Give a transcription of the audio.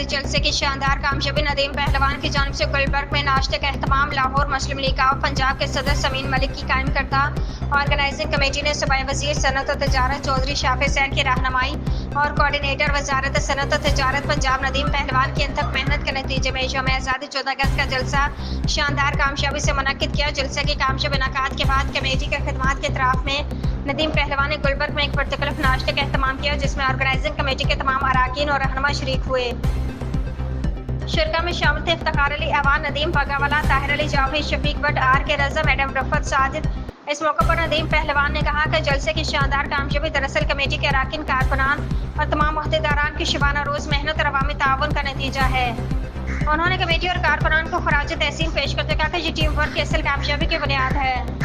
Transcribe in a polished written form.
इफ्तारी जलसे की शानदार कामयाबी। नदीम पहलवान की जानिब से गुलबर्ग में नाश्ते का एहतमाम। लाहौर मुस्लिम लीग ऑफ पंजाब के सदर समीन मलिक की कायम करदा ऑर्गेनाइजिंग कमेटी ने सूबाई वजीर सनत और तजारत चौधरी शाफी सैन की रहनुमाई और कोऑर्डिनेटर वजारत सनत और तजारत पंजाब नदीम पहलवान की अनथक मेहनत के नतीजे में यौम आज़ादी 14 अगस्त का जलसा शानदार कामयाबी से मुनक्किद किया। जलसे की कामयाब इनाकात के बाद कमेटी के खिदमात के इतराफ में नदीम पहलवान ने गुलबर्ग में एक पुरतकल्लुफ़ नाश्ते का एहतमाम किया, जिसमें ऑर्गेनाइजिंग कमेटी के तमाम अराकीन और रहनुमा शरीक हुए। शुरका में शामिल थे इफ्तिखार अली अवान, नदीम बगावला, ताहिर अली जाफरी, शफीक भट्ट, आर के रज़ा, मैडम रफ़त साजिद। इस मौके पर नदीम पहलवान ने कहा कि जलसे की शानदार कामयाबी दरअसल कमेटी के अराकीन, कारकुनान और तमाम अहदेदारान की शबाना रोज़ मेहनत और अवामी ताउन का नतीजा है। उन्होंने कमेटी और कारकुनान को खराज तहसीन पेश करते कहा कि ये टीम वर्क की असल कामयाबी की बुनियाद है।